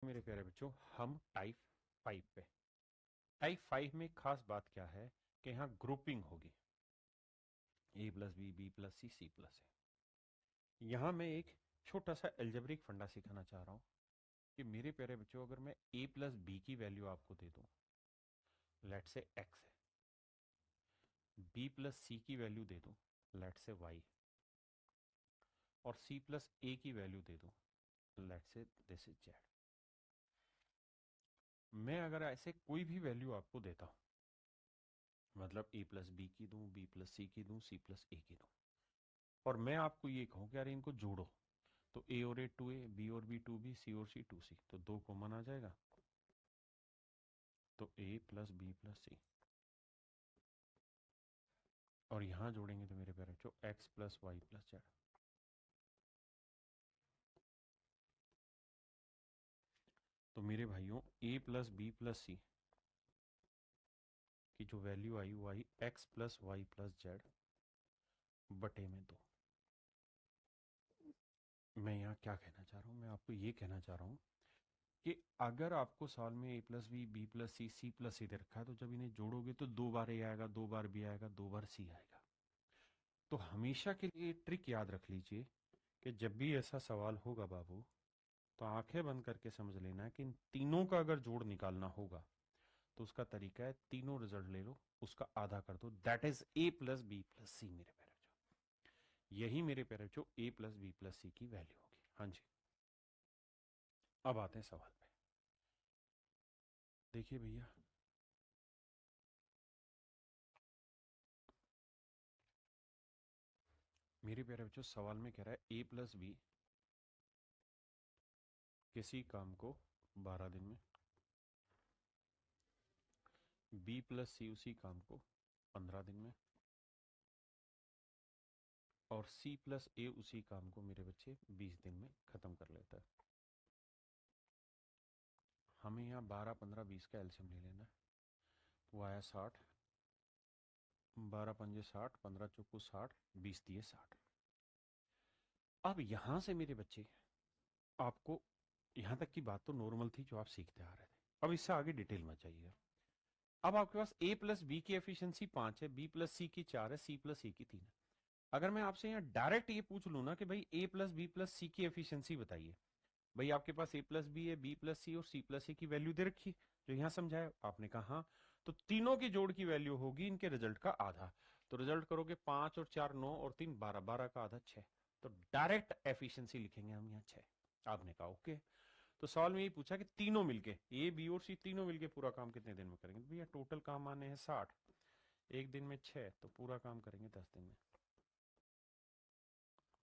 मेरे प्यारे बच्चों, हम टाइप 5 पे। टाइप 5 में खास बात क्या है कि यहाँ ग्रुपिंग होगी, A plus B plus C plus है। यहाँ मैं एक छोटा सा एल्जेब्रिक फंडा सिखाना चाह रहा हूँ कि मेरे प्यारे बच्चों, अगर मैं ए प्लस बी की वैल्यू आपको दे दूँ, लेट से एक्स है, बी प्लस सी की वैल्यू दे दूँ, लेट से वाई, और सी प्लस ए की वैल्यू दे दूँ, लेट से दिस इज जेड। मैं अगर ऐसे कोई भी वैल्यू आपको देता हूँ, मतलब ए प्लस बी की दूँ, बी प्लस सी की दूँ, सी प्लस ए की दूँ, और मैं आपको ये कहूँ कि यार इनको जोड़ो, तो ए और ए 2a, बी और बी 2b, सी और सी 2c, तो 2 कॉमन आ जाएगा, तो A plus B plus C. और यहां जोड़ेंगे तो मेरे प्यारे बच्चों X plus Y plus Z. तो मेरे भाइयों, A plus B plus C की जो वैल्यू आई वो आई X plus Y plus Z बटे में 2। मैं यहाँ क्या कहना चाह रहा हूँ, मैं आपको ये कहना चाह रहा हूँ कि अगर आपको साल में A plus B plus C plus C दे रखा है, तो जब इन्हें जोड़ोगे तो 2 बार ए आएगा, 2 बार बी आएगा, 2 बार सी आएगा। तो हमेशा के लिए ट्रिक याद रख लीजिए कि जब भी ऐसा सवाल होगा बाबू, तो आंखें बंद करके समझ लेना है कि इन तीनों का अगर जोड़ निकालना होगा तो उसका तरीका है तीनों रिजल्ट ले लो, उसका आधा कर दो, that is A plus B plus C. मेरे प्यारे बच्चों, यही मेरे प्यारे बच्चों A plus B plus C की वैल्यू होगी। हाँ जी, अब आते हैं सवाल पे। देखिए भैया, मेरे प्यारे बच्चों सवाल में कह रहा है ए प्लस बी किसी काम को 12 दिन में, बी प्लस सी उसी काम को 15 दिन में, और सी प्लस ए उसी काम को मेरे बच्चे 20 दिन में खत्म कर लेता है। हमें यहाँ 12 15 20 का एल्सियम ले लेना है। वो आया 60, 12 पंजे 60, 15 चौको 60, 20 दिए 60। अब यहां से मेरे बच्चे, आपको यहां तक की बात तो नॉर्मल थी जो आप सीखते आ रहे थे, अब इससे आगे डिटेल में जाइए। अब आपके पास ए प्लस बी की एफिशिएंसी 5 है, बी प्लस सी की 4 है, सी प्लस ए की 3 है। अगर मैं आपसे यहाँ डायरेक्ट ये पूछ लू ना कि भाई ए प्लस बी प्लस सी की एफिशिएंसी बताइए, भाई आपके पास ए प्लस बी है, बी प्लस सी और सी प्लस ए की वैल्यू दे रखी जो यहाँ समझाया आपने कहा हाँ, तो तीनों की जोड़ की वैल्यू होगी इनके रिजल्ट का आधा। तो रिजल्ट करोगे 5 और 4 9 और 3 12, 12 का आधा 6। तो डायरेक्ट एफिशिएंसी लिखेंगे हम यहाँ 6। आपने कहा ओके। तो सवाल में ये पूछा कि तीनों मिलके ए बी और सी तीनों मिलके पूरा काम कितने दिन में करेंगे, तो भैया टोटल काम आने हैं 60, एक दिन में 6, तो पूरा काम करेंगे 10 दिन में।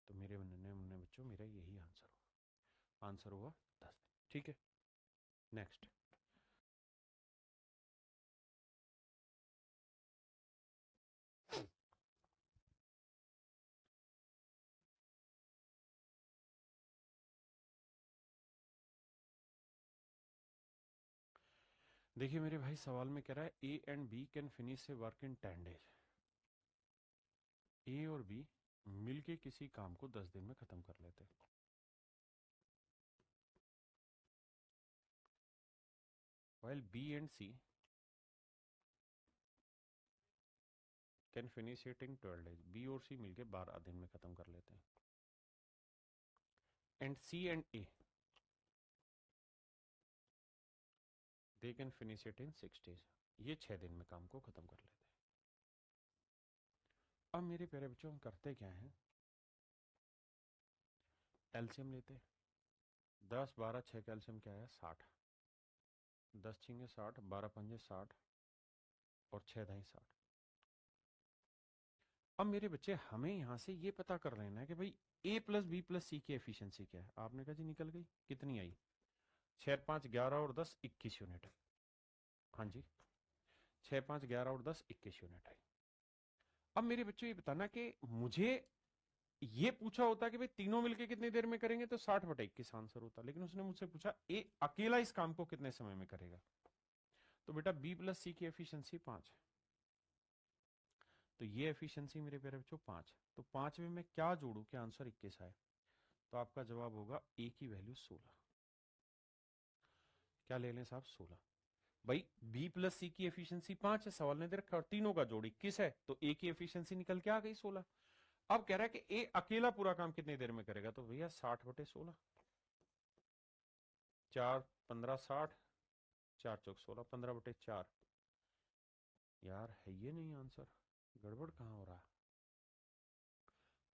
तो मेरे नन्हे मुन्ने बच्चों, मेरा यही आंसर हुआ 10 दिन। ठीक है, नेक्स्ट। देखिए मेरे भाई, सवाल में कह रहा है A and B can finish a work in 10 days. A और बी मिलके किसी काम को 10 दिन में खत्म कर लेते हैं। while B and C can finish it in 12 days. B और सी मिलके 12 दिन में खत्म कर लेते हैं। And C and A they can finish it in 6 days. ये 6 दिन में काम को खत्म कर लेते हैं। अब मेरे प्यारे बच्चों, हम करते क्या हैं, एल्सियम लेते हैं। 10 12 6 का एल्सियम क्या है, 60। 10 छिंगे 60, 12 पंजे 60, और 6 दाई 60। अब मेरे बच्चे, हमें यहां से ये पता कर लेना है कि भाई ए प्लस बी प्लस सी की एफिशिएंसी क्या है। आपने कहा जी निकल गई, कितनी आई, 6 5 11 और 10 21 यूनिट। हाँ जी, 6 5 11 और 10 21 यूनिट आई। अब मेरे बच्चों ये बताना कि मुझे ये पूछा होता कि भाई तीनों मिलके कितनी देर में करेंगे, तो 60/21 आंसर होता, लेकिन उसने मुझसे पूछा ए अकेला इस काम को कितने समय में करेगा। तो बेटा बी प्लस सी की एफिशिएंसी 5 है, तो ये एफिशिएंसी मेरे प्यारे बच्चों 5। तो 5 में मैं क्या जोड़ू कि आंसर 21 आए, तो आपका जवाब होगा ए की वैल्यू 16। क्या ले लें साहब, 16। भाई बी प्लस सी की एफिशिएंसी 5 है, सवाल ने दे रखा, और तीनों का जोड़ 21 है, तो ए की एफिशिएंसी निकल के आ गई 16। अब कह रहा है कि ए अकेला पूरा काम कितनी देर में करेगा, तो भैया 60/16, 4 15 60, 4 × 4 = 16, 15/4। यार है ये नहीं आंसर, गड़बड़ कहाँ हो रहा है,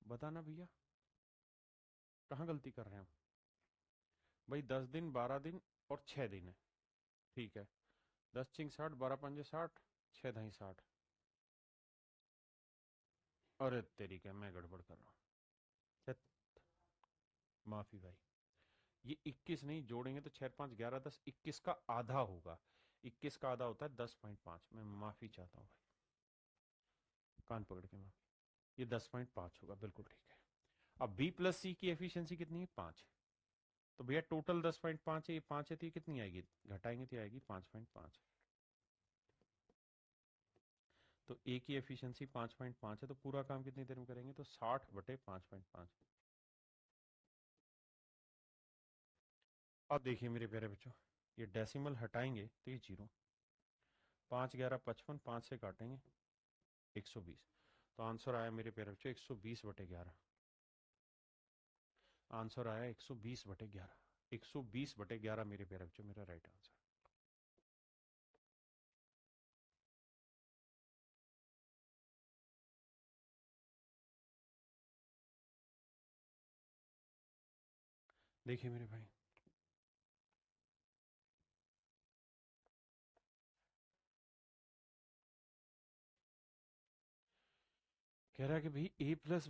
बताना भैया, कहाँ गलती कर रहे हैं हम। भाई 10 दिन, 12 दिन और 6 दिन है, ठीक है। 10 × 6 = 60, 12 × 5 = 60, 6 × 2 = 60। अरे तेरी क्या, मैं गड़बड़ कर रहा हूँ, माफी भाई। ये 21 नहीं, जोड़ेंगे तो 6 × 5 = 11, 10, 21 का आधा होगा, 21 का आधा होता है 10.5। मैं माफी चाहता हूँ भाई, कान पकड़ के माफी, ये 10.5 होगा, बिल्कुल ठीक है। अब बी प्लस सी की एफिशिएंसी कितनी है, 5। तो भैया टोटल 10.5 है, ये 5 है, तो ये कितनी आएगी, घटाएंगे तो आएगी 5.5। तो ए की एफिशिएंसी 5.5 है, तो पूरा काम कितनी देर में करेंगे, तो 60/5.5। अब देखिए मेरे प्यारे बच्चों, ये डेसिमल हटाएंगे तो ये 0, 5 × 11 = 55, 5 से काटेंगे 120। तो आंसर आया मेरे प्यारे बच्चों 120/11। आंसर आया 120/11, 120/11 मेरे प्यारे बच्चों, मेरा राइट आंसर। देखिए मेरे भाई, कह रहा है कि भाई a plus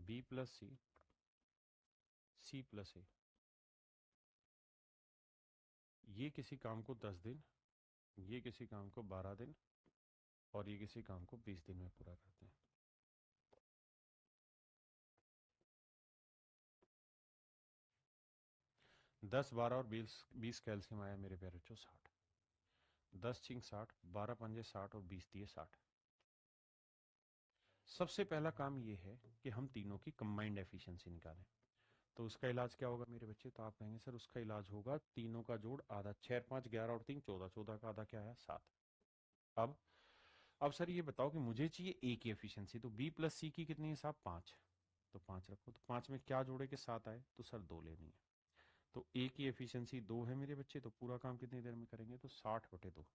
b plus C plus A, ये किसी काम को 10 दिन, ये किसी काम को 12 दिन, और ये किसी काम को 20 दिन में पूरा करते हैं। 10, 12 और 20 कैल्शियम आया मेरे प्यारे बच्चों 60। 10 × 60, 12 × 5 = 60 और 20 × 60। सबसे पहला काम ये है कि हम तीनों की कंबाइंड एफिशिएंसी निकालें। तो उसका इलाज क्या होगा मेरे बच्चे, तो आप कहेंगे सर उसका इलाज होगा तीनों का जोड़ आधा, 6 5 11 और 3 14, 14 का आधा क्या है, 7। अब अब सर ये बताओ कि मुझे चाहिए ए की एफिशिएंसी, तो बी प्लस सी की कितनी है साहब, 5। तो 5 रखो, तो 5 में क्या जोड़े के 7 आए, तो सर 2 लेनी है। तो ए की एफिशिएंसी 2 है मेरे बच्चे, तो पूरा काम कितनी देर में करेंगे, तो 60/2।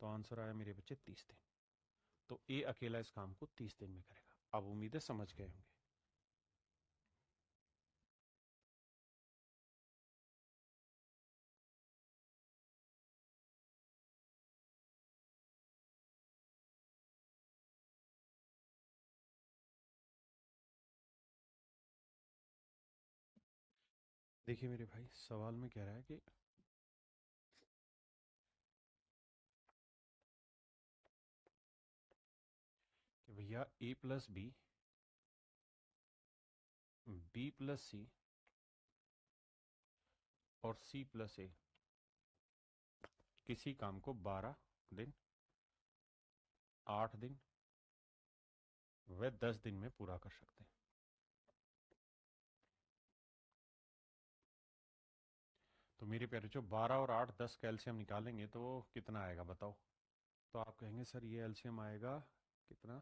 तो आंसर आया मेरे बच्चे 30 दिन। तो ए अकेला इस काम को 30 दिन में करेगा। अब उम्मीद है समझ गए होंगे। देखिए मेरे भाई, सवाल में कह रहा है कि भैया ए प्लस बी प्लस सी और सी प्लस ए किसी काम को 12 दिन, 8 दिन व 10 दिन में पूरा कर सकते हैं। तो मेरे प्यारे जो 12 और 8 10 का एलसीएम निकालेंगे तो कितना आएगा बताओ। तो आप कहेंगे सर ये एलसीएम आएगा कितना,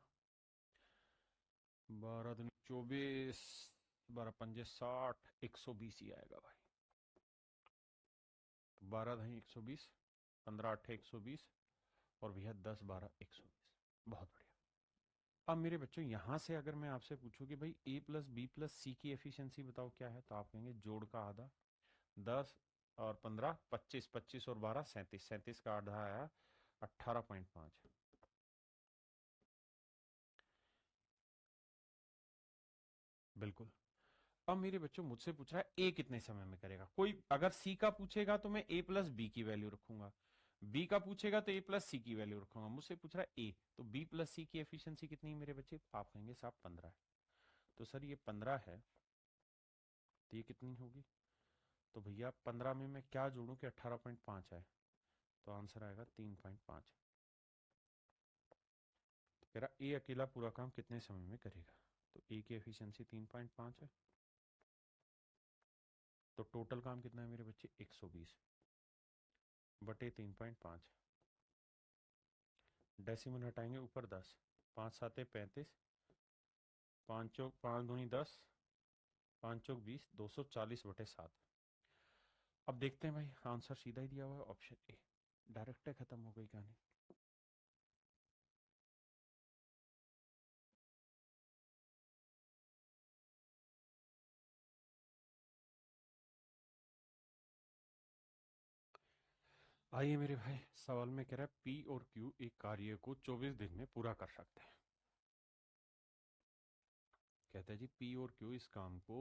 12 दूनी 24, 12 पंजे 60, 120 ही आएगा भाई। तो 12 × 120, 15 × 8 = 120, और भैया 10 12 120। बहुत बढ़िया। अब मेरे बच्चों यहाँ से अगर मैं आपसे पूछूं कि भाई ए प्लस बी प्लस सी की एफिशिएंसी बताओ क्या है, तो आप कहेंगे जोड़ का आधा, 10 और 15 25, 25 और 12 37, 37 का आधा आया 18.5। बिल्कुल। अब मेरे बच्चों मुझसे पूछ रहा है ए कितने समय में करेगा, कोई अगर सी का पूछेगा तो मैं ए प्लस बी की वैल्यू रखूंगा, बी का पूछेगा तो ए प्लस सी की वैल्यू रखूंगा, मुझसे पूछ रहा है ए, तो बी प्लस सी की एफिशिएंसी कितनी है मेरे बच्चे, तो आप कहेंगे साहब 15 है। तो सर ये 15 है, तो ये कितनी होगी, तो भैया 15 में मैं क्या जोड़ूं कि 18.5 आए, तो आंसर आएगा 3.5। तो कह रहा ए अकेला पूरा काम कितने समय में करेगा, तो ए की एफिशिएंसी 3.5 है, तो टोटल काम कितना है मेरे बच्चे 120 बटे 3.5। डेसिमल हटाएंगे ऊपर 10, 5 7 35, 5 चौक 5 दूनी 10, 5 चौक 20, 240 बटे 7। अब देखते हैं भाई, आंसर सीधा ही दिया हुआ है ऑप्शन ए, डायरेक्ट है, खत्म हो गई कहानी। आइए मेरे भाई, सवाल में कह रहा है पी और क्यू एक कार्य को 24 दिन में पूरा कर सकते हैं। कहते हैं जी पी और क्यू इस काम को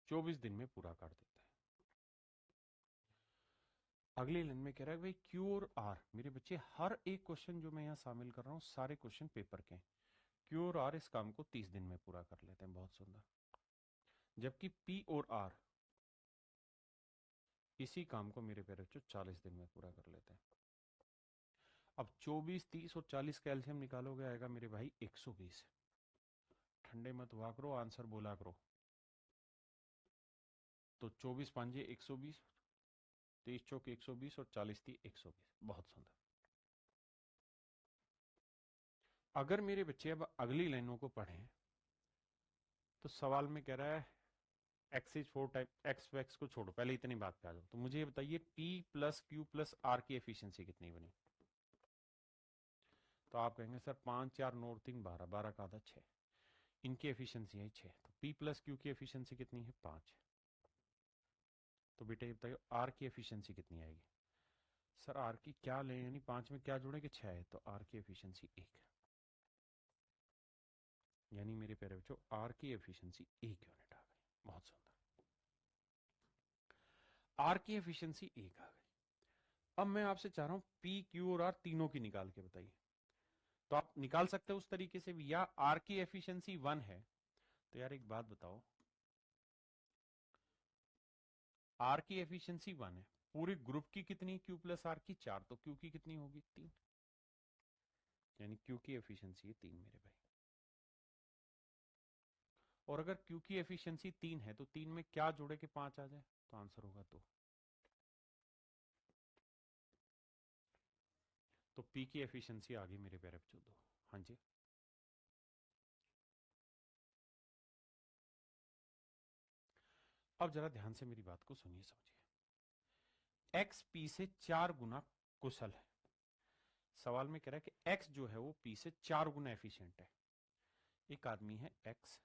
24 दिन में पूरा कर देते हैं। अगली लाइन में कह रहा है भाई क्यू और आर, मेरे बच्चे हर एक क्वेश्चन जो मैं यहाँ शामिल कर रहा हूँ सारे क्वेश्चन पेपर के, क्यू और आर इस काम को 30 दिन में पूरा कर लेते हैं, बहुत सुंदर। जबकि पी और आर इसी काम को मेरे प्यारे बच्चों 40 दिन में पूरा कर लेते हैं। अब 24, 30 और 40 का एलसीएम निकालोगे, आएगा मेरे भाई 120। ठंडे मत हुआ करो, आंसर बोला करो। तो 24 पांजे 120, 23 चौक 120 और 40 थी 120, बहुत सुंदर। अगर मेरे बच्चे अब अगली लाइनों को पढ़ें तो सवाल में कह रहा है x is 4 type x wax को छोड़ो, पहले इतनी बात पे आ जाओ। तो मुझे ये बताइए P plus Q plus R की एफिशिएंसी कितनी बनी? तो आप कहेंगे सर 5 4 9 3 12, 12 का आधा 6, इनकी एफिशिएंसी है 6, तो पी प्लस क्यू की एफिशिएंसी कितनी है 5। तो बेटा ये बताइए आर की एफिशिएंसी कितनी आएगी? सर आर की क्या लें, यानी 5 में क्या जोड़े कि 6 है, तो आर की एफिशिएंसी 1, यानी मेरे प्यारे बच्चों आर की एफिशिएंसी 1 यूनिट आ गई, बहुत सुंदर। आर की एफिशिएंसी 1 आ गई। अब मैं आपसे चाह रहा हूं पी क्यू और आर तीनों की निकाल के बताइए। तो आप निकाल सकते हो उस तरीके से भी, या आर की एफिशिएंसी 1 है, तो यार एक बात बताओ, आर की एफिशिएंसी 1 है, पूरे ग्रुप की कितनी, क्यू प्लस आर की 4, तो क्यू की कितनी होगी 3, यानी क्यू की एफिशिएंसी है 3 मेरे भाई। और अगर क्यू की एफिशिएंसी 3 है तो 3 में क्या जोड़े के 5 आ जाए, तो आंसर होगा 2। तो पी की एफिशिएंसी आ गई मेरे प्यारे बच्चों 2। हाँ जी, अब जरा ध्यान से मेरी बात को सुनिए समझिए। एक्स पी से 4 गुना कुशल है। सवाल में कह रहा है कि एक्स जो है वो पी से 4 गुना एफिशिएंट है। एक आदमी है एक्स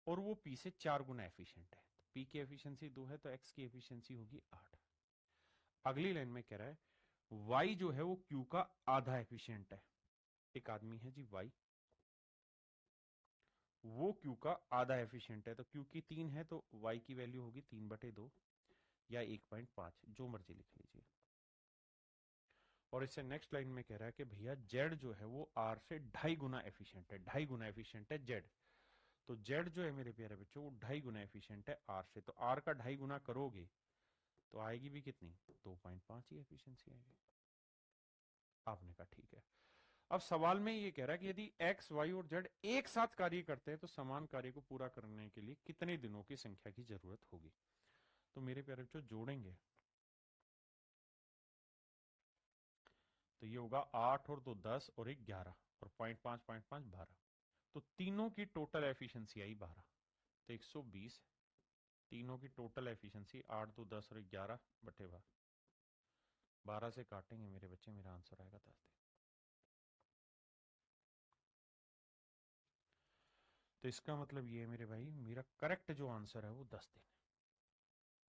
और वो पी से 4 गुना एफिशिएंट है, तो पी की एफिशिएंसी 2 है तो एक्स की एफिशिएंसी होगी 8। अगली लाइन में कह रहा है वाई जो है वो क्यू का आधा एफिशिएंट है। एक आदमी है जी वाई, वो क्यू का आधा एफिशिएंट है, तो क्यू की 3 है तो वाई की वैल्यू होगी 3/2 या 1.5, जो मर्जी लिख लीजिए। और इससे नेक्स्ट लाइन में कह रहा है कि भैया जेड जो है वो आर से 2.5 गुना एफिशिएंट है, 2.5 गुना एफिशिएंट है जेड। तो जेड जो है मेरे प्यारे बच्चों वो 2.5 गुना एफिशिएंट है आर से, तो आर का 2.5 गुना करोगे तो आएगी भी कितनी, 2.5 ही एफिशिएंसी आएगी। आपने कहा ठीक है। अब सवाल में ये कह रहा है कि यदि एक्स वाई और जेड एक साथ कार्य करते हैं तो समान कार्य को पूरा करने के लिए कितने दिनों की संख्या की जरूरत होगी? तो मेरे प्यारे बच्चों जोड़ेंगे तो ये होगा 8 और 2 10 और 1 11 और 0.5 12, तो तीनों की टोटल एफिशिएंसी आई 12, तो 120। तीनों की टोटल एफिशिएंसी 8 2 10 और 11 बटे 12, 12 से काटेंगे मेरे बच्चे, मेरा आंसर आएगा 10 दिन। तो इसका मतलब ये है मेरे भाई, मेरा करेक्ट जो आंसर है वो 10 दिन है।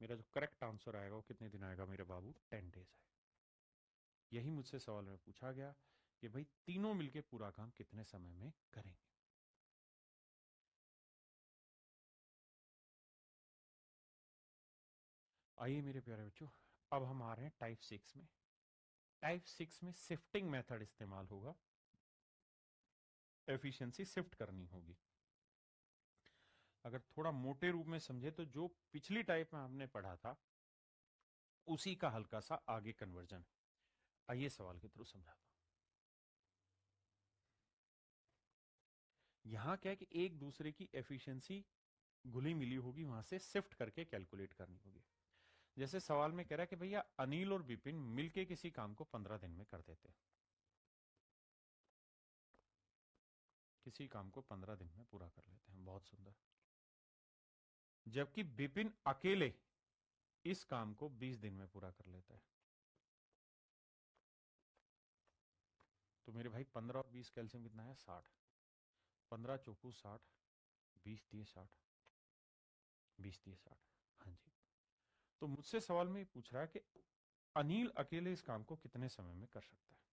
मेरा जो करेक्ट आंसर आएगा वो कितने दिन आएगा मेरे बाबू, 10 डेज आएगा। यही मुझसे सवाल में पूछा गया कि भाई तीनों मिलके पूरा काम कितने समय में करेंगे। आइए मेरे प्यारे बच्चों, अब हम आ रहे हैं टाइप 6 में। टाइप 6 में शिफ्टिंग मेथड इस्तेमाल होगा, एफिशिएंसी शिफ्ट करनी होगी। अगर थोड़ा मोटे रूप में समझे तो जो पिछली टाइप में हमने पढ़ा था उसी का हल्का सा आगे कन्वर्जन। आइए सवाल के थ्रू समझाता हूं। यहां क्या है कि एक दूसरे की एफिशिएंसी घुली मिली होगी, वहां से शिफ्ट करके कैलकुलेट करनी होगी। जैसे सवाल में कह रहा है कि भैया अनिल और विपिन मिलके किसी काम को 15 दिन में कर देते हैं, किसी काम को 15 दिन में पूरा कर लेते हैं, बहुत सुंदर। जबकि विपिन अकेले इस काम को 20 दिन में पूरा कर लेता है। तो मेरे भाई 15 और 20 कैल्शियम कितना है? 60। 15 चौकू 60, 20 दिए 60, 20 दिए 60। हाँ जी। तो मुझसे सवाल में पूछ रहा है कि अनिल अकेले इस काम को कितने समय में कर सकता है।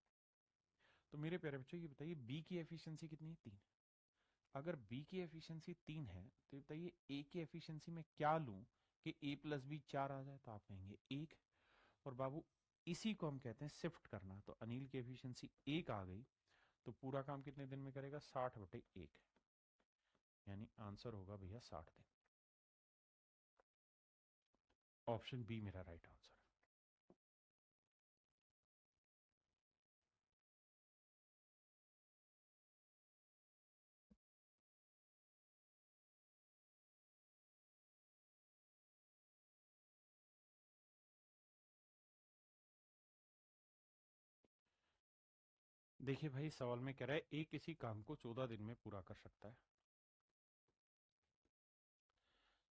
तो मेरे प्यारे बच्चों ये बताइए, बी की एफिशिएंसी कितनी है? 3। अगर बी की एफिशिएंसी 3 है तो बताइए ए की एफिशिएंसी में क्या लूं कि ए प्लस बी 4 आ जाए? तो आप कहेंगे 1। और बाबू इसी को हम कहते हैं शिफ्ट करना। तो अनिल की एफिशिएंसी 1 आ गई, तो पूरा काम कितने दिन में करेगा? 60/1, यानी आंसर होगा भैया 60 दिन। ऑप्शन बी मेरा राइट आंसर। देखिए भाई सवाल में कह रहा है ए किसी काम को 14 दिन में पूरा कर सकता है,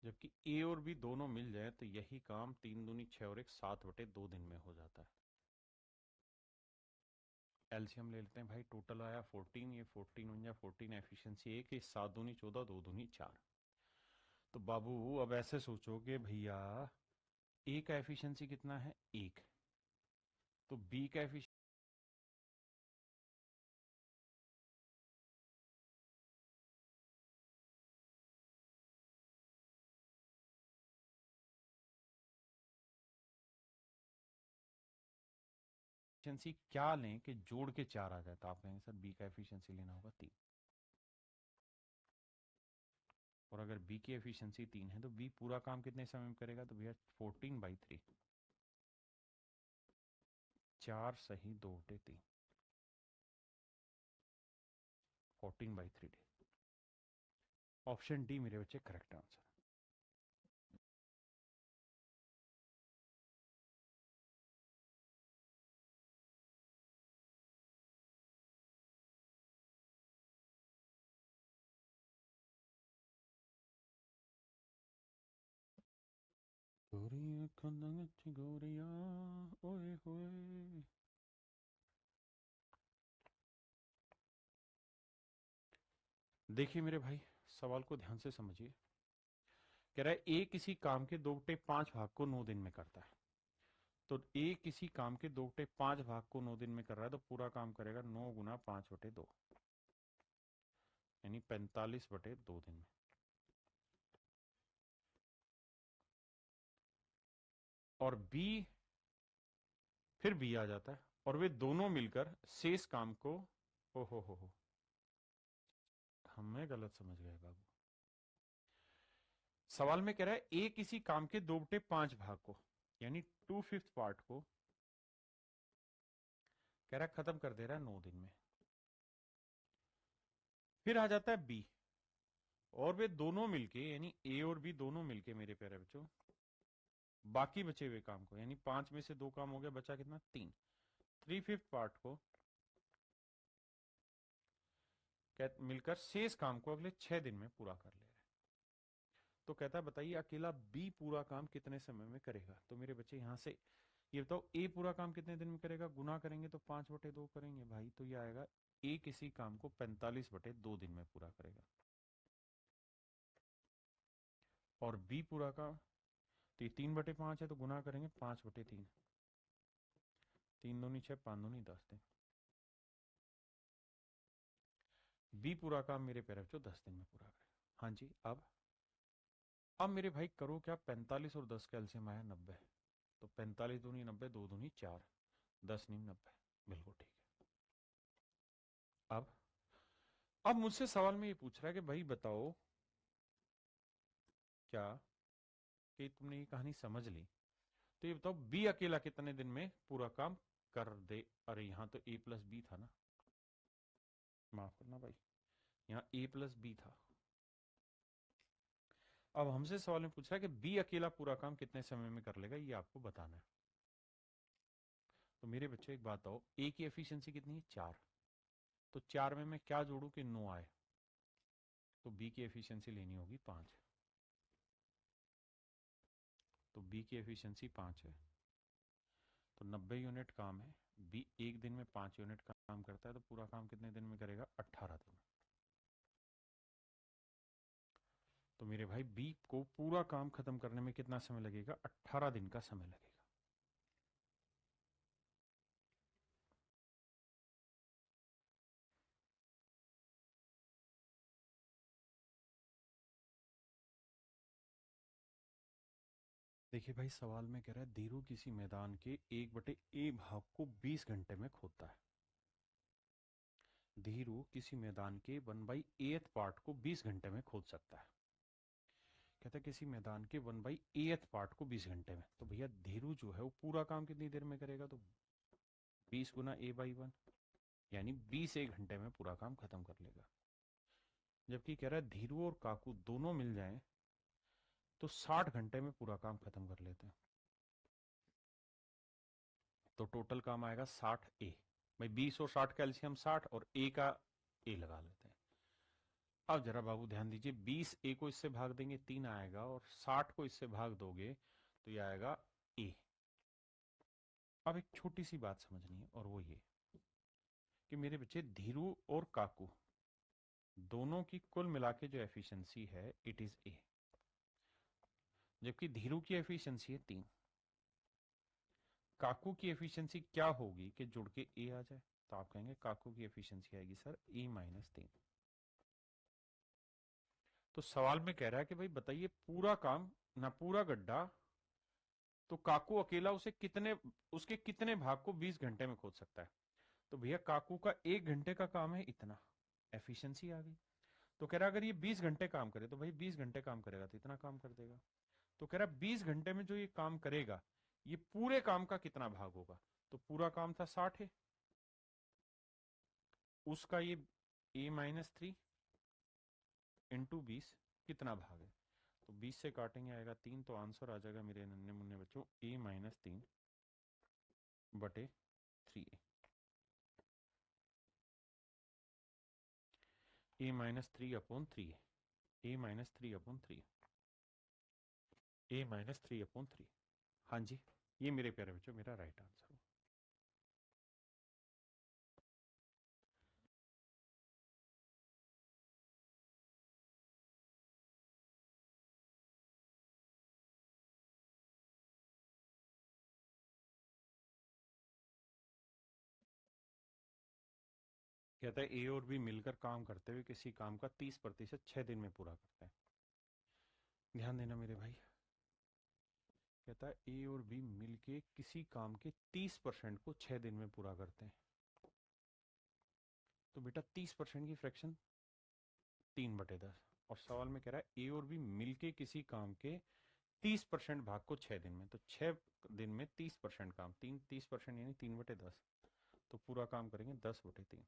जबकि ए और बी दोनों मिल जाए तो यही काम 3 दूनी 6 और 1 7/2 दिन में हो जाता है। एलसीएम ले लेते हैं भाई, टोटल आया 14, ये 14 बन जाए 14, एफिशिएंसी 1, ये 7 दूनी 14, 2 दूनी 4। तो बाबू अब ऐसे सोचोगे भैया ए का एफिशिएंसी कितना है? 1। तो बी का एफिशिएंसी क्या लें कि जोड़ के 4 आ जाए? तो आप कहेंगे सर बी का एफिशिएंसी लेना होगा 3। और अगर बी की एफिशिएंसी 3 है तो बी पूरा काम कितने समय में करेगा? तो भैया 14/3, 4 सही 2/3, 14/3 डे। ऑप्शन डी मेरे बच्चे करेक्ट आंसर। गोरिया खंदंग गोरिया ओए होए। देखिए मेरे भाई सवाल को ध्यान से समझिए। कह रहा है ए किसी काम के 2/5 भाग को 9 दिन में करता है। तो ए किसी काम के 2/5 भाग को 9 दिन में कर रहा है, तो पूरा काम करेगा 9 गुना 5/2, यानी 45/2 दिन में। और बी, फिर बी आ जाता है और वे दोनों मिलकर शेष काम को, हो हमें गलत समझ गए बाबू। सवाल में कह रहा है ए किसी काम के 2/5 भाग को, यानी 2/5 पार्ट को कह रहा है खत्म कर दे रहा है 9 दिन में। फिर आ जाता है बी, और वे दोनों मिलके यानी ए और बी दोनों मिलके मेरे प्यारे बच्चों बाकी बचे हुए काम को, यानी 5 में से 2 काम हो गया, बचा कितना? 3, 3/5 पार्ट को मिलकर शेष काम को अगले 6 दिन में पूरा कर ले रहे हैं। तो कहता है बताइए अकेला बी पूरा काम कितने समय में करेगा? तो मेरे बच्चे यहां से ये बताओ ए पूरा काम कितने दिन में करेगा? गुना करेंगे तो 5/2 करेंगे भाई, तो ये आएगा ए किसी काम को 45/2 दिन में पूरा करेगा। और बी पूरा काम, तो ये 3/5 है तो गुना करेंगे 5/3, 3 दूनी 6, 5 दूनी 10 दिन। बी पूरा काम मेरे प्यारे बच्चों 10 दिन में पूरा करेगा। हाँ जी। अब मेरे भाई करो क्या, 45 और 10 का एलसीएम आया 90। तो 45 दूनी 90, 2 दूनी 4, 10 नीम 90, बिल्कुल ठीक है। अब मुझसे सवाल में ये पूछ रहा है कि भाई बताओ क्या कि तुमने ये कहानी समझ ली, तो ये बताओ बी अकेला कितने दिन में पूरा काम कर दे? अरे यहां तो ए प्लस बी था ना, माफ करना भाई, यहाँ a प्लस बी था। अब हमसे सवाल में पूछ रहा है कि बी अकेला पूरा काम कितने समय में कर लेगा, ये आपको बताना है। तो मेरे बच्चे एक बात आओ, ए की एफिशिएंसी कितनी है 4, तो 4 में मैं क्या जोड़ू कि 9 आए, तो बी की एफिशिएंसी लेनी होगी 5। तो बी की एफिशिएंसी 5 है, तो 90 यूनिट काम है। बी एक दिन में 5 यूनिट काम करता है, तो पूरा काम कितने दिन में करेगा, 18 दिन में। तो मेरे भाई बी को पूरा काम खत्म करने में कितना समय लगेगा, 18 दिन का समय लगेगा। देखिए भाई, सवाल में कह रहा है धीरू किसी मैदान के 1/a भाग को 20 घंटे में खोदता है। धीरू किसी मैदान के 1/8 पार्ट को 20 घंटे में खोद सकता है। कहता है किसी मैदान के 1/8 पार्ट को 20 घंटे में, तो भैया धीरू जो है वो पूरा काम कितनी देर में करेगा, तो 20 गुना a/1, यानी 20 एक घंटे में पूरा काम खत्म कर लेगा। जबकि कह रहा है धीरू और काकू दोनों मिल जाएं तो 60 घंटे में पूरा काम खत्म कर लेते हैं। तो टोटल काम आएगा 60 a। भाई 20 और 60 कैल्शियम 60, और a का a लगा लेते हैं। अब जरा बाबू ध्यान दीजिए, 20 a को इससे भाग देंगे 3 आएगा, और 60 को इससे भाग दोगे तो ये आएगा a। अब एक छोटी सी बात समझनी है, और वो ये कि मेरे बच्चे धीरू और काकू दोनों की कुल मिला के जो एफिशिएंसी है इट इज a, जबकि धीरू की एफिशिएंसी है 3। काकू की एफिशिएंसी क्या होगी कि जुड़ के a आ जाए, तो आप कहेंगे काकू की एफिशिएंसी आएगी सर a-3। तो सवाल में कह रहा है कि भाई बताइए पूरा काम ना पूरा गड्ढा, तो काकू अकेला उसे कितने, उसके कितने भाग को 20 घंटे में खोद सकता है। तो भैया काकू का 1 घंटे का काम है इतना, एफिशिएंसी आ गई। तो कह रहा है अगर ये 20 घंटे काम करे, तो भाई 20 घंटे काम करेगा तो इतना काम कर देगा। तो कह रहा है 20 घंटे में जो ये काम करेगा ये पूरे काम का कितना भाग होगा, तो पूरा काम था 60 है, उसका ये a-3 इंटू 20 कितना भाग है, तो 20 से काटेंगे आएगा 3, तो आंसर आ जाएगा मेरे नन्हे मुन्ने बच्चों a-3/3। a-3/3 a-3/3 a-3/3। हाँ जी, ये मेरे प्यारे बच्चों मेरा राइट आंसर हो। कहता है ए और बी मिलकर काम करते हुए किसी काम का 30% 6 दिन में पूरा करते हैं। ध्यान देना मेरे भाई, कहता है ए और बी मिलके किसी काम के 30% को 6 दिन में पूरा करते हैं। तो बेटा 30% की फ्रैक्शन 3/10, और सवाल में कह रहा है ए और बी मिलके किसी काम के 30% भाग को 6 दिन में, तो 6 दिन में 30% काम, 30% यानी 3/10, तो पूरा काम करेंगे 10/3।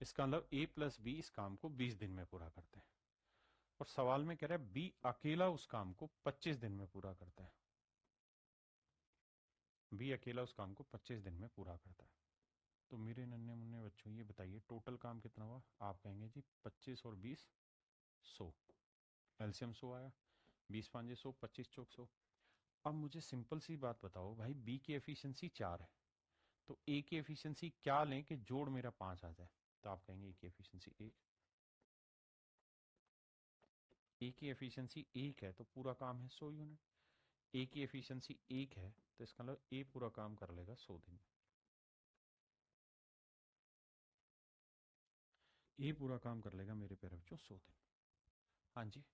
इसका मतलब a प्लस बी इस काम को 20 दिन में पूरा करते हैं, और सवाल में कह रहा है बी अकेला उस काम को 25 दिन में पूरा करता है। बी अकेला उस काम को 25 दिन में पूरा करता है। तो मेरे नन्हे मुन्ने बच्चों ये बताइए टोटल काम कितना हुआ, आप कहेंगे जी 25 और 20 100, एलसीएम 100 आया, 20 5 100, 25 चौक 100। अब मुझे सिंपल सी बात बताओ भाई, बी की एफिशिएंसी 4 है, तो ए की एफिशिएंसी क्या लें कि जोड़ मेरा 5 आ जाए, तो आप कहेंगे ए की एफिशिएंसी 1। ए की एफिशिएंसी 1 है तो पूरा काम है 100 यूनिट। ए की एफिशिएंसी 1 है तो इसका मतलब ए पूरा काम कर लेगा 100 दिन में। ए पूरा काम कर लेगा मेरे प्यारे बच्चों 100 दिन। हाँ जी,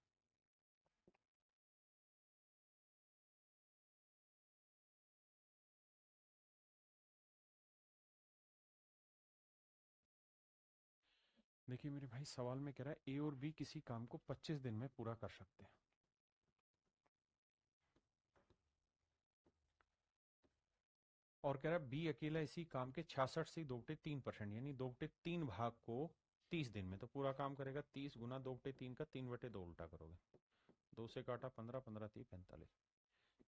देखिए मेरे भाई सवाल में कह रहा है ए और बी किसी काम को 25 दिन में पूरा कर सकते हैं। और कह रहा है बी अकेला इसी काम के 66 से 2/3% यानी 2/3 भाग को 30 दिन में, तो पूरा काम करेगा 30 गुना 2/3 का 3/2 उल्टा करोगे, 2 से काटा 15, 15 3 45।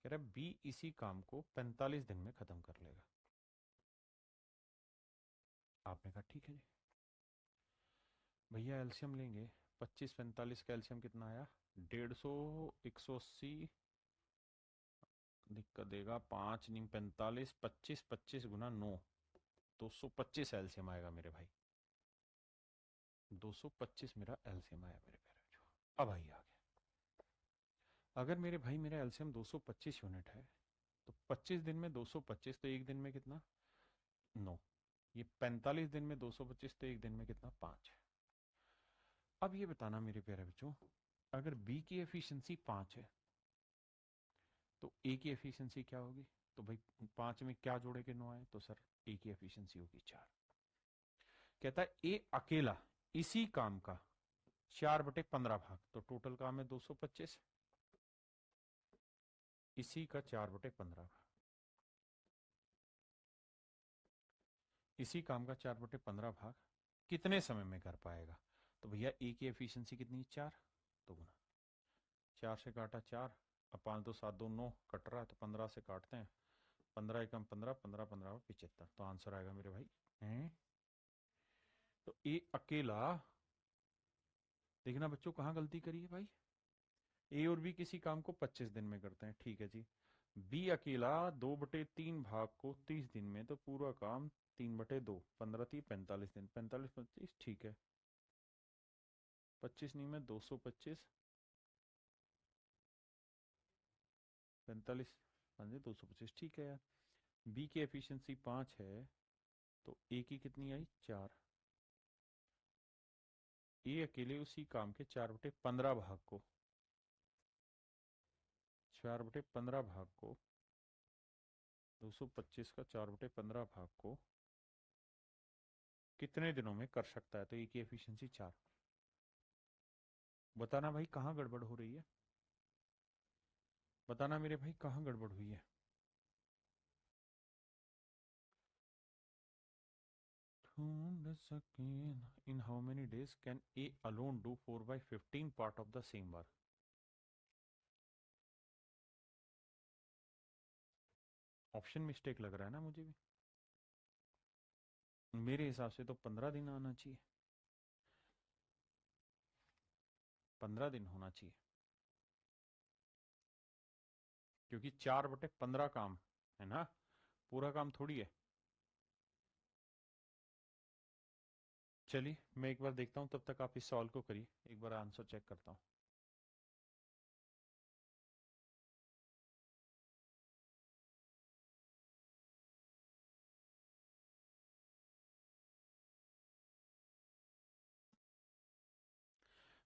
कह रहा है बी इसी काम को 45 दिन में खत्म कर लेगा। आपने कहा ठीक है जी भैया एल्शियम लेंगे। 25 45 का एल्शियम कितना आया 150, 180, दिक्कत देगा 5 नहीं 45, 25 25 गुना 9, 225 एल्शियम आएगा मेरे भाई। 225 मेरा एल्शियम आया मेरे प्यारे बच्चों। अब आइए आगे। अगर मेरे भाई मेरा एल्शियम 225 यूनिट है तो 25 दिन में 225, तो एक दिन में कितना 9, ये 45 दिन में 225, तो एक दिन में कितना 5। अब ये बताना मेरे प्यारे बच्चों, अगर बी की एफिशिएंसी 5 है तो ए की एफिशिएंसी क्या होगी? तो भाई 5 में क्या जोड़े के 9 आए, तो सर ए की एफिशिएंसी होगी 4। कहता है ए अकेला इसी काम का 4/15 भाग, तो टोटल काम है 225, इसी का 4/15 भाग, इसी काम का 4/15 भाग कितने समय में कर पाएगा? तो भैया ए की एफिशिएंसी कितनी 4, तो गुना 4 से काटा 4, अब 5 2 7 2 9 कट रहा है तो 15 से काटते हैं, 15 एकम 15, 15 15 75, तो आंसर आएगा मेरे भाई हैं। तो ए अकेला, देखना बच्चों कहाँ गलती करी है भाई, ए और बी किसी काम को 25 दिन में करते हैं, ठीक है जी। बी अकेला 2/3 भाग को 30 दिन में, तो पूरा काम 3/2, 15 30 45 दिन, 45 25 ठीक है, 25 नहीं में 225, 45 हाँ जी 225 ठीक है यार। बी की एफिशिएंसी 5 है तो ए की कितनी आई 4, ए अकेले उसी काम के 4/15 भाग को, 4/15 भाग को 225 का 4/15 भाग को कितने दिनों में कर सकता है, तो ए की एफिशिएंसी 4। बताना भाई कहाँ गड़बड़ हो रही है, बताना मेरे भाई कहाँ गड़बड़ हुई है। ढूंढ सके in how many days can A alone do 4/15 part of the same work? Option mistake लग रहा है ना मुझे भी, मेरे हिसाब से तो 15 दिन आना चाहिए, 15 दिन होना चाहिए, क्योंकि 4/15 काम है ना, पूरा काम थोड़ी है। चलिए मैं एक बार देखता हूं, तब तक आप इस सवाल को करिए, एक बार आंसर चेक करता हूं।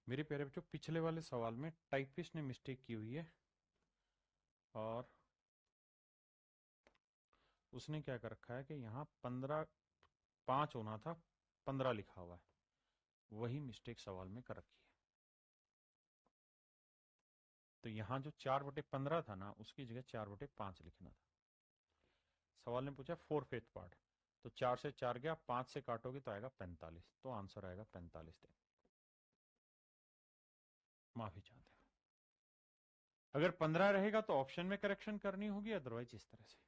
मेरे प्यारे बच्चों पिछले वाले सवाल में टाइपिस्ट ने मिस्टेक की हुई है, और उसने क्या कर रखा है कि यहाँ 15 5 होना था, 15 लिखा हुआ है, वही मिस्टेक सवाल में कर रखी है। तो यहाँ जो 4/15 था ना, उसकी जगह 4/5 लिखना था। सवाल ने पूछा 4/5 पार्ट, तो 4 से 4 गया, 5 से काटोगे तो आएगा 45, तो आंसर आएगा 45 दिन। माफी चाहते हैं, अगर 15 रहेगा तो ऑप्शन में करेक्शन करनी होगी, अदरवाइज इस तरह से।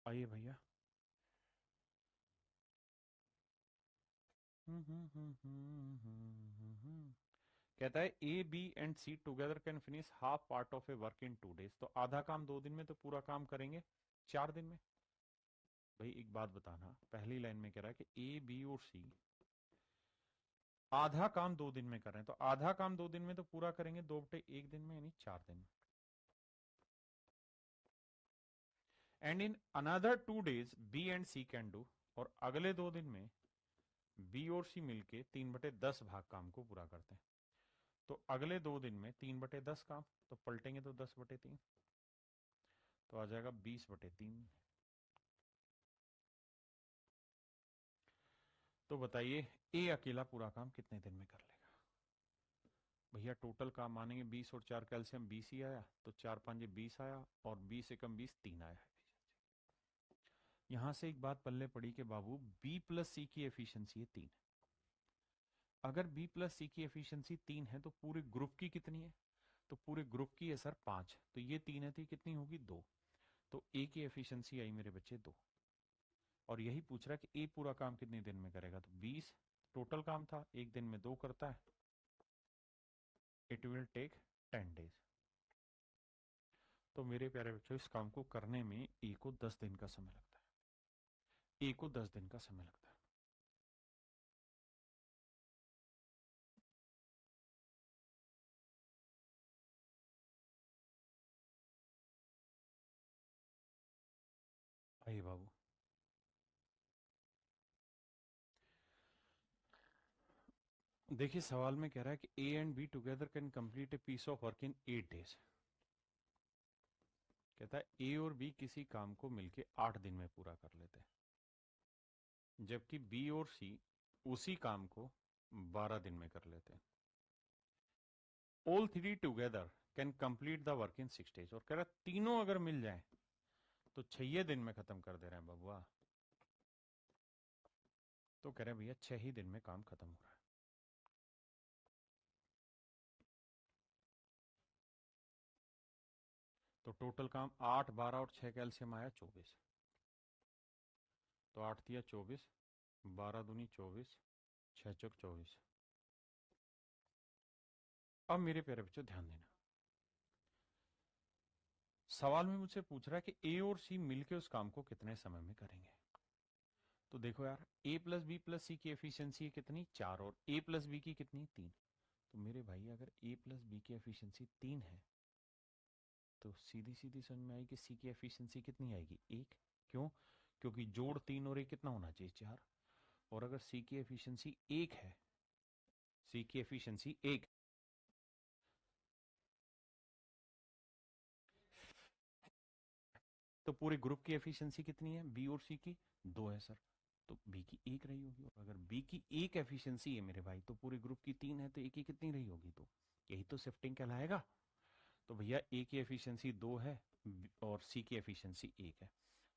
आइए भैया, कहता है A B and C together can finish half part of a work in 2 days, तो आधा काम 2 दिन में, तो पूरा काम करेंगे 4 दिन में। भाई एक बात बताना, पहली लाइन में कह रहा है कि ए बी और सी आधा काम 2 दिन में कर रहे हैं, तो आधा काम 2 दिन में तो पूरा करेंगे 2/1 दिन में, यानी 4 दिन में। And in another 2 days B and C can do, और अगले 2 दिन में बी और सी मिलके 3/10 भाग काम को पूरा करते हैं, तो अगले 2 दिन में 3/10 काम, तो पलटेंगे तो 10/3, तो आ जाएगा 20/3। तो बताइए ए अकेला पूरा काम कितने दिन में कर लेगा? भैया टोटल काम मानेंगे 20 और 4 कैल्शियम 20 ही आया, तो 4 5 20 आया, और 20 एकम 20 3 आया है। यहां से एक बात पल्ले पड़ी कि बाबू बी प्लस सी की एफिशिएंसी है 3। अगर बी प्लस सी की एफिशिएंसी 3 है तो पूरे ग्रुप की कितनी है? तो पूरे ग्रुप की है सर 5, तो ये 3 है, तो कितनी होगी 2। तो ए की एफिशिएंसी आई मेरे बच्चे 2। और यही पूछ रहा है कि ए पूरा काम कितने दिन में करेगा, तो 20 टोटल काम था, एक दिन में 2 करता है, इट विल टेक 10 डेज। तो मेरे प्यारे बच्चों इस काम को करने में ए को 10 दिन का समय लगता है, ए को 10 दिन का समय लगता है। आइए बाबू, देखिए सवाल में कह रहा है कि A and B together can complete a piece of work in 8 days. कहता है ए और बी किसी काम को मिलके 8 दिन में पूरा कर लेते हैं, जबकि बी और सी उसी काम को 12 दिन में कर लेते हैं। All three together can complete the work in 6 days. और कह रहा है तीनों अगर मिल जाए तो 6 दिन में खत्म कर दे रहे हैं बबुआ। तो कह रहे हैं भैया 6 ही दिन में काम खत्म हो रहा है। तो टोटल काम 8 12 और 6 कैल्शियम आया 24। तो 8 दिया 24, 12 दूनी 24, 6 चौक 24। अब मेरे प्यारे बच्चों ध्यान देना, सवाल में मुझसे पूछ रहा है कि ए और सी मिलकर उस काम को कितने समय में करेंगे। तो देखो यार, ए प्लस बी प्लस सी की एफिशिएंसी कितनी 4, और ए प्लस बी की कितनी 3। तो मेरे भाई अगर ए प्लस बी की एफिशिएंसी 3 है तो सीधी सीधी समझ में आई कि सी की एफिशिएंसी कितनी आएगी 1। क्यों? क्योंकि जोड़ 3 और 1 कितना होना चाहिए 4। और अगर सी की एफिशिएंसी 1 है, सी की एफिशिएंसी 1, तो पूरे ग्रुप की एफिशिएंसी कितनी है बी और सी की 2 है सर। तो बी की 1 रही होगी, और अगर बी की 1 एफिशिएंसी है मेरे भाई तो पूरे ग्रुप की 3 है, तो ए की कितनी रही होगी 2। यही तो शिफ्टिंग कहलाएगा। तो भैया ए की एफिशिएंसी 2 है और सी की एफिशिएंसी 1 है,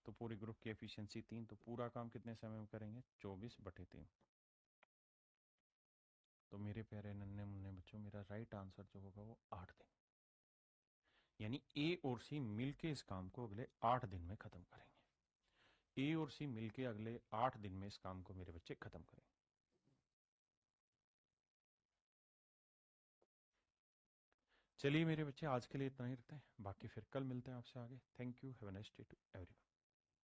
तो पूरे ग्रुप की एफिशिएंसी 3, तो पूरा काम कितने समय में करेंगे 24/3। तो मेरे प्यारे नन्हे मुन्ने बच्चों मेरा राइट आंसर जो होगा वो 8 दिन, यानी ए और सी मिलके इस काम को अगले 8 दिन में खत्म करेंगे। ए और सी मिलके अगले 8 दिन में इस काम को मेरे बच्चे खत्म करेंगे। चलिए मेरे बच्चे आज के लिए इतना ही रखते हैं, बाकी फिर कल मिलते हैं आपसे आगे। Thank you, have a nice day to everyone.